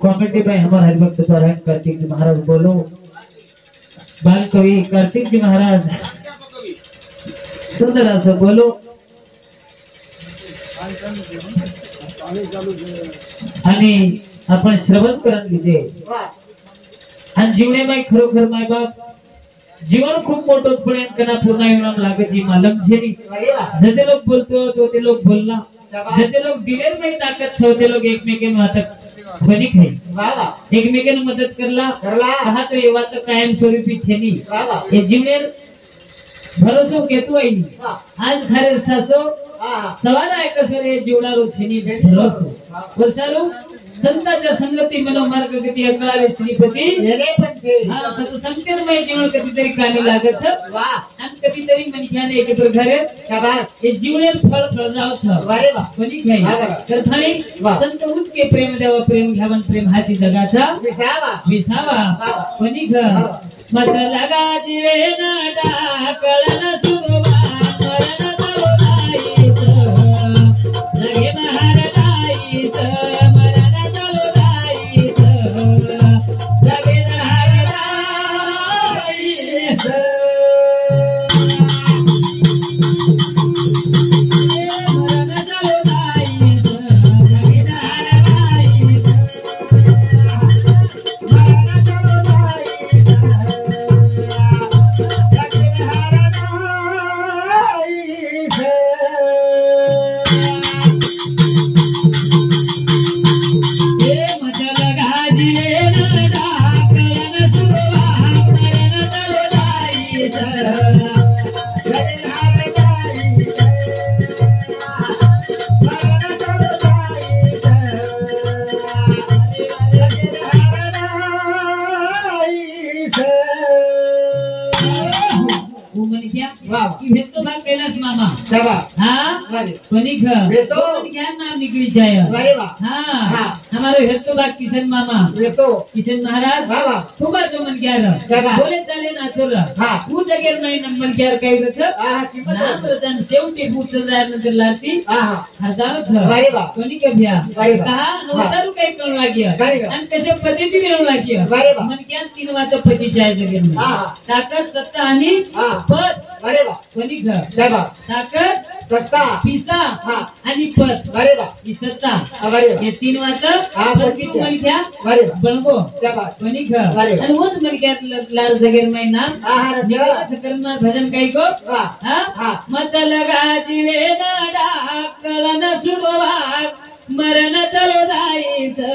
Comedy में हमारे हरिभक्त पारायण कार्तिक जी महाराज बोलो। बाल कवि कार्तिक जी महाराज सुंदर असं बोलो। आणि आपण श्रवण करून लिजे आणि जीवने माय खरोखर माय बाप जीवन खूप मोठं पुणे कना पूर्ण येऊन लागायची मालम झेरी जते लोक बोलतो तो ते लोक बोलला जते लोक दिलेर में ताकत ठेवते लोक एकमेकांना वाटत फनिक है एकमेकांना मदत करला हा तो येवा तर कायम स्वरूपी छेनी हे जीवनेर भरोसो केतु आई आज खरे सासो सवाल आहे कसं रे जीवडा रोछनी भरोसो वर्षालो संतांच्या संगती मनो मार्ग किती अकळाले श्रीपती हा सत संकेतमय जीवन कधीतरी कामी लागत आणि कधीतरी मनुष्याने एकत्र घरे शाबास हे जीवनेर फळ फळरावत वारे वा कोणी घ्याय तर थाणी संत उचके प्रेम देवा प्रेम घ्यावन प्रेम हाती जगाचा विसावा कोणी घ मत लगा जीवे ना डाकळन सुगवा मरण तलोराईत लगे महाराजाईत हमारे हेतु बात किशन मामा किशन महाराज खूब जो मन क्या बोले चाले नाचोर तू जगेर नाही नंबर क्या काही नाम रतन शेवटी पूछ नंतर लाती हजार कोणी कभ्या कहा नोटारू काही कळू लाग्या आणि कशा पद्धती मिळू लाग्या मन क्या तीन वाचा पची जाय जगेर ताकद सत्ता आणि पद कोणी घर ताकद सत्ता पिसा आणि पद ही सत्ता हे तीन वाचा घ्या बनगो कोणी घर आणि वोच मलक्यात लाल जगेर महिना कर्म भजन काही को मत लगा जीवे ना डाकळन सुगवा मरण चलो जाईचं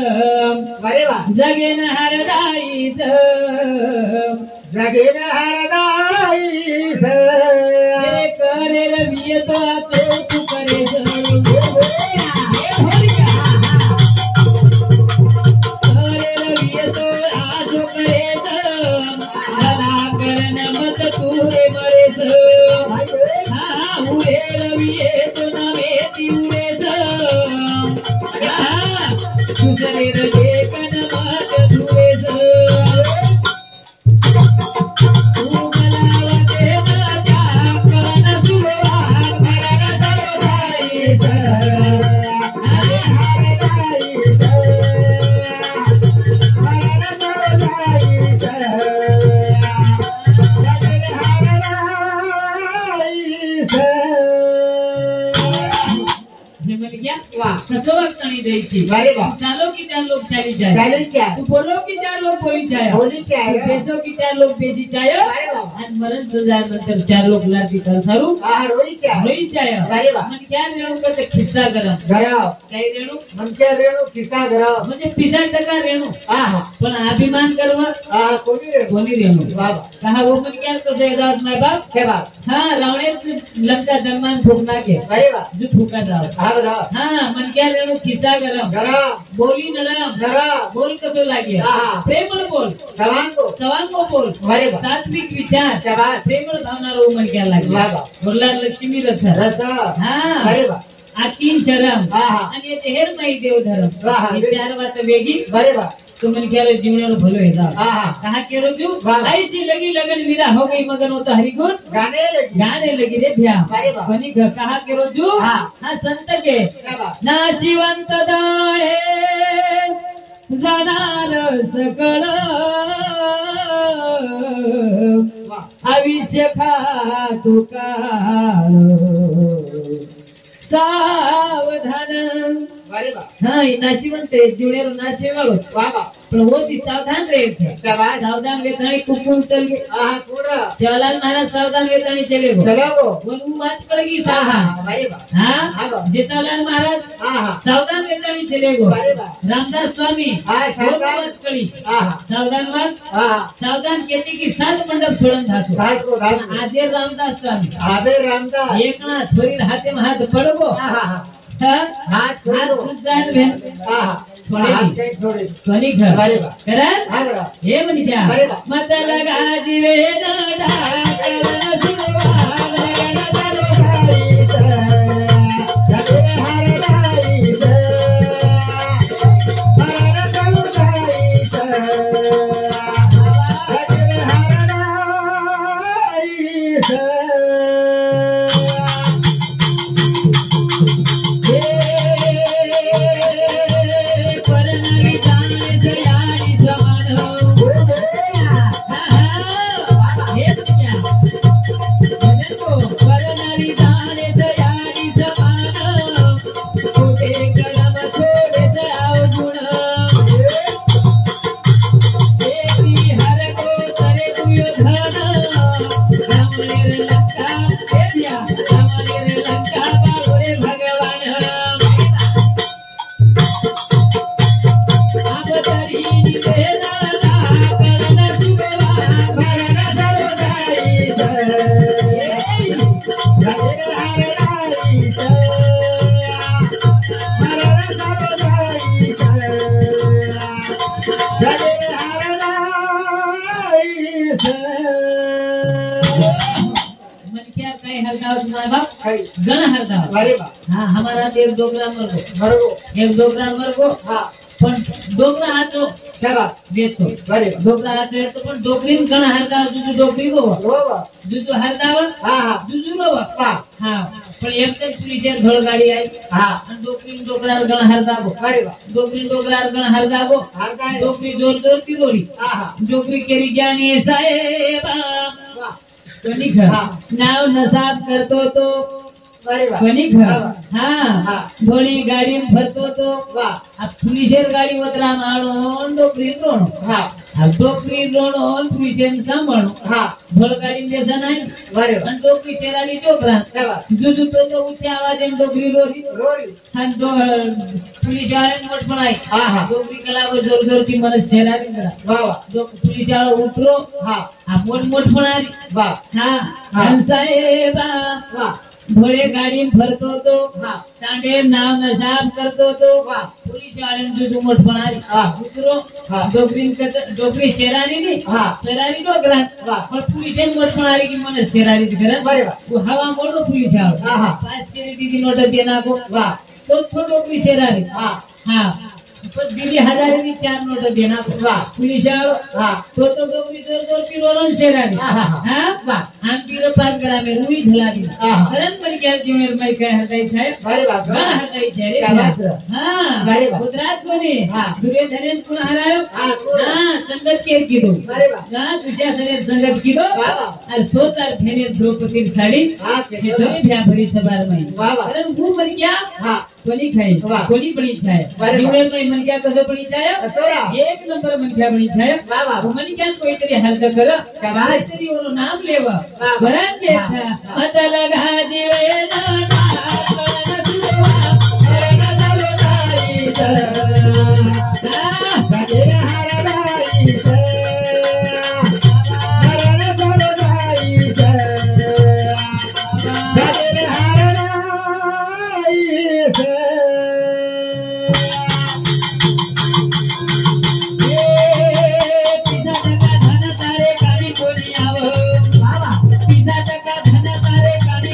जगेन हर जाईचं जगेन हर जाईचं करे रवी तो तू करे चालो की चार लोग चाली जाए तू बोलो की चार लोग बोली जाए बेसो की चार लोग बेची जाए आणि मरण नंतर चार लोग लाती सारू रोई जाए मन क्या रेणू का खिस्सा करा काही रेणू म्हणजे रेणू खिस्सा करा म्हणजे 50% रेणू पण अभिमान करवा कोणी रेणू कहा वो मन क्या तो जयदास माय बाप के बाप हां रावणे लंका जन्मान ठोकना के जो ठोका जाओ हां मन क्या रेणू खिस्सा करा बोली नरम बोल कसो लागिया प्रेमळ बोल सवांग बोल सात्विक विचार प्रेमळ भावना रो मन क्या लागिया बोलला लक्ष्मी रथ हां आ तीन शरम आणि हेर माई देव धर्म चार वात वेगी तो मन क्या रे जीवने रो भलो है दा हां कहा के रो जू वाह। ऐसी लगी लगन विदा हो गई मगन हो तो हरि गुण गाने लगी रे भैया अरे वाह। बनी कहा के रो जू हाँ। हां संत के क्या बात ना शिवंत दाहे जाणार सकळ वाह आयुष्य खा तुका सावधान अरे वाह हाँ नाशिवंत है जीवनेरो नाशे वालो वाह वाह पण होती सावधान रहे छे शाबाश सावधान वेताणी कुकुम चल गए हां पूरा शिवलाल महाराज सावधान वेताणी चले गो चलो गो बोलू बात पड़ गई हां सावधान भाई वाह हाँ हाँ। जेठालाल महाराज हां सावधान वेताणी चले गो अरे वाह रामदास स्वामी हाँ, सावधान। बात करी हां सावधान मत हां सावधान कहते की सात मंडप छोड़न धासो घास को आजे रामदास स्वामी आबे रामदा एक ना छोरी हाथे में हाथ पड़गो हां हां हाँ हाथ हाथ छोड़ो सुजान भेन हां छोड़े हाथ दी। कहीं छोड़े कोनी घर अरे वाह करन हां बड़ा हे म्हण क्या अरे वाह। मत लगा जीवे ना डाकर सुवान लगन चलो हे परनरी जाने से यारी समानो हे क्या देखो परनरी जाने से यारी समानो छोटे कदम छोड़े से आओ गुण देवी हर को करे दुर्योधन रामने लंका हे दिया रामने लंका बाबरे भगवान आप तरी निवेदना करण सुगवा भरण सरोदाई मन क्या कहे हरदाव तुम्हारे बाप गण हरदाव अरे वाह हाँ हमारा एक दो ग्राम मर गो बरगो एक दो ग्राम मर गो हां पण डोकरा हातो शाबाश वेतो अरे वाह डोकरा हातो वेतो पण डोकरीन गण हरदाव जुजू डोकरी गो हो वाह जुजू हरदाव हां हां जुजू रो वाह हाँ पण एकच पुलिसर धोळ गाडी आई हां आणि डोकरीन डोकरा गण हरदाव अरे वाह डोकरीन डोकरा गण हरदाव हार काय डोकरी जोर जोर की रोली हां हां डोकरी केरी ज्ञानी साहेबा वाह कोणी घर हाँ। नाव नसाब करतो तो अरे वाह कोणी घर हाँ। हा घोडी गाडी भरतो तो वाह पुलिसर गाडी वतरा माणो डोकरी रोणो हां डोकरी रोणो पुलिसर सांभाळो हां घोड गाडी देसा नाही अरे वाह आणि डोकरी शेराली डोकरा शाबाश जुजू तो तो ऊंचे आवाजे डोकरी रोरी रोडी आणि पुलिस वाले मोठ पण आहे हां हां डोकरी कला जोर जोर की मन शेराली करा वाह वाह पुलिस वाला उतरो हां आपण मोठ पण आली वाह हा हा. साहेबा वाह घोडे गाडी भरतो तो हां सांडे नाव नशाब करतो तो वाह पुलिस वाल्यांची तू मोठपणारी हा. उतरो हा. डोकरी शेरारी नी हा. शेरारी डोकरा वाह. पण पुलिस मोठपणारी की मन शेरारी करत बरे वाह. वो हवा मोडो पुलिस हा, हा. 500 दीदी नोट देना को वाह तो डोकरी शेरारी हां हाँ पण दीदी 1000 की 4 नोट देना को वाह. पुलिस हां तो डोकरी जोर जोर की रोलन शेरारी हा, हा, हा. हाँ वाह आम पीरो 5 ग्राम में रुई ढला दी हा, हा. करन पण क्या जीवन में कह हटाई साहेब बरे वाह गण हटाई छे रे क्या बात है? हाँ अरे वाह. गुजरात कोनी हाँ. दुर्योधन कोण हरायो हाँ, कोण? हाँ संगत केर कीधो अरे वाह. हाँ तुझ्या सगळे संगत कीधो वाह, वाह. और सोतार फेने द्रौपदी साडी हां हे दोन्ही भ्या भरी सबार में वाह, वाह. कारण हूँ मन क्या हां कोणी खाई वाह. कोणी पण इच्छा आहे वाह. जीवन में मन क्या कसं पण इच्छा आहे असोरा एक नंबर मन क्या पण इच्छा आहे वाह, वाह. वो मन क्या कोई तरी हलक कर शाबाश. काहीतरी वो नाम लेवा वाह. बरं के हाँ, हाँ. मत लगा दिवे ना कळन सुवा कळन सलोदाई गजर हरदाई हरण सरोदाई गजर हरदाई पिसा टका धन तारे काढी कोणी आव बाबा पिसा टका धन तारे काढी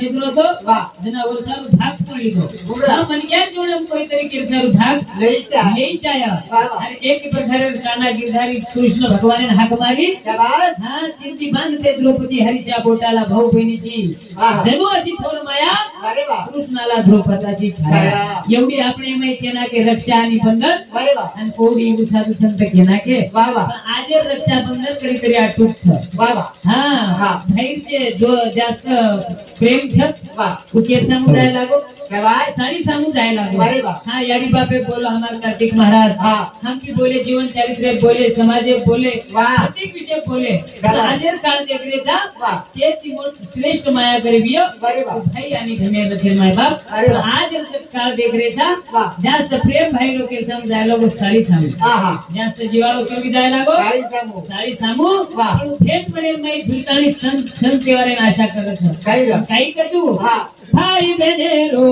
ખેતરો તો વાહ. જેના વર્ષાનો ભાગ પડી તો બુરા. મને ક્યાં જોડે કોઈ તરીકે સારું ભાગ લઈ ચા લઈ ચાયા વાહ, વાહ. અને એક પ્રકારે કાના ગિરધારી કૃષ્ણ ભગવાને હાક મારી શાબાશ હા ચિંતી બાંધતે દ્રૌપદી હરિચા બોટાલા ભાવ બહેનીજી વાહ. જનો અસી થોર માયા અરે વાહ કૃષ્ણાલા દ્રૌપદાજી છાયા છાયા. એવડી આપણે એમાં કેના કે રક્ષાની બંધન અરે વાહ અને કોડી એવું સાધુ સંત કેના કે વાહ વાહ પણ આજે રક્ષાબંધન કરી આ ટૂંક છે વાહ વાહ હા હા. ભાઈ છે જો જાસ્ત પ્રેમ છે વાહ ઉકેર સમુદાય लागो शाबाश सारी समुदाय लागो अरे वाह. हाँ यारी बापे बोलो हमारे कार्तिक महाराज हाँ. हम की बोले जीवन चरित्र बोले समाजे बोले वाह. प्रत्येक विषय बोले वाह. आजेर काळ देखरे जा वाह. शेती मोठ श्रेष्ठ माया करीबियो अरे वाह. भाई आणि धन्य रचेल माय बाप अरे वाह. आज काळ देखरे जा वाह. जास्त प्रेम भाई लोग के समजाय लोग सारी सामू हा हा जास्त जीवाळो कमी जाय लागो सारी सामू सारी सामू वाह. पण थेट पडेल नाही भूलतानी संत केवारे आशा करत छ काही ग काही कजू हा भाई बहेरो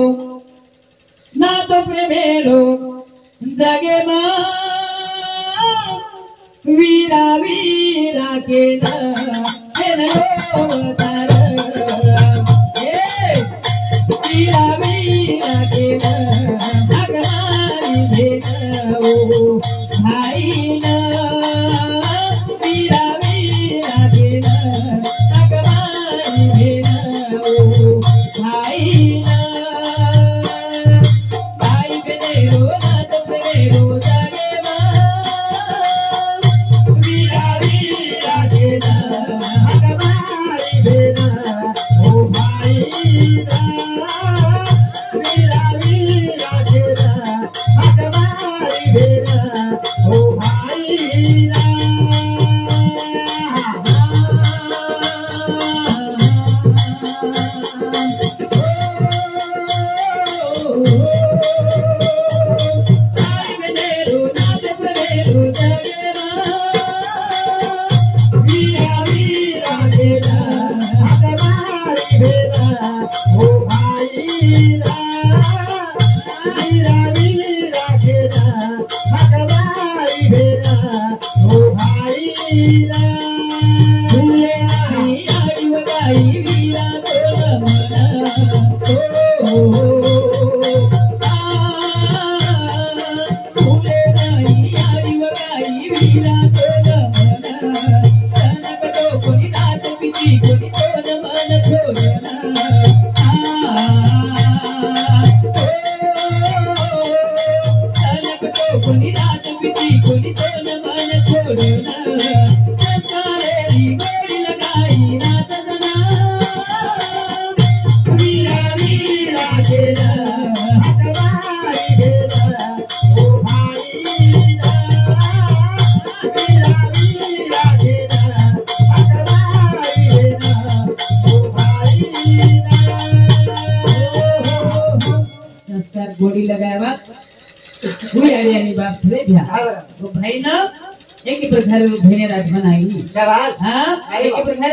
ना तो प्रेमेरो जगे मा वीरा वीरा के ना अवतार वीरा वीरा के ना भगवान भेटो भाई ना वीरा वीरा के ना भगवान भेटो भाई ना भाई बनेरो ना तो बनेरो जागे वीरा वीरा के ना भगवान बेना ओ भाई ना वीरा वीरा केना भगवान बेना ओ भाई ना भाई बनेरो ना तो बनेरो जागे वीरा वीरा केना भगवान बेना ओ भाई ना वीरा वीरा केना भगवान बेना ओ भाई ना फूले आई आई वगाई वीरा तोड़ मना फूले आई आई वगाई वीरा तोड़ मना जनक तो कोणी नाच पिची कोणी तोड़ मन छोड़ना जनक तो कोणी नाच पिची कोणी तोड़ मन छोड़ना सारे गोरी लगाई नाच जना वीरा वीरा केना भगवान बेना ओ भाई ना वीरा वीरा केना भगवान बेना ओ भाई ना संस्कार गोड़ी लगाया गुड़ियाड़ियानी बाप से भ्या तो भाई ना एक ही प्रकार भेने रात बनाई शाबाश हाँ एक ही प्रकार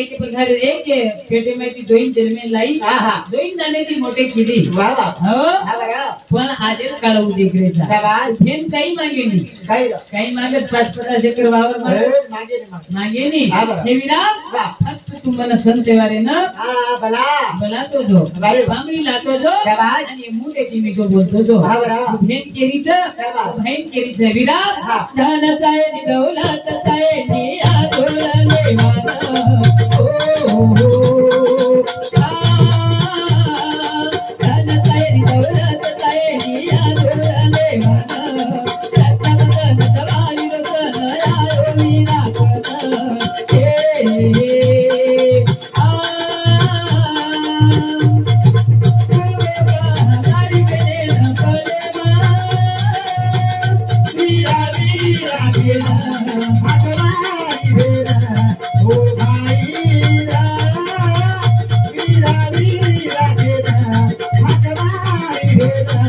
एक प्रकार एक पेटे में ती दोइन जन्मे लाई हा हा दोइन जाने ती मोठे किडी वाह वाह हो हा बघा पण आजेर काळू देखरे जा शाबाश फेन काही मागे नाही काही ग काही मागे 5-50 एकर वावर मागे मागे रे मागे मागे नाही हा बरं. हे विरा वाह. फक्त तुम्हाला संत वारे ना हा भला बोला तो जो वारे. बांगडी लातो जो शाबाश. आणि मुंडे की मी जो बोलतो जो हा बरं. भेन केरीचं शाबाश. भेन केरीचं विरा हा. धनाचा आहे नि दौलताचा आहे नि आदोळले वाना ओ धनाचा आहे नि दौलताचा आहे नि आदोळले वाना सत्तावन्न सवारी रसन आयो विना वीरा वीरा केना भगवान बेना ओ भाई ना वीरा वीरा केना भगवान बेना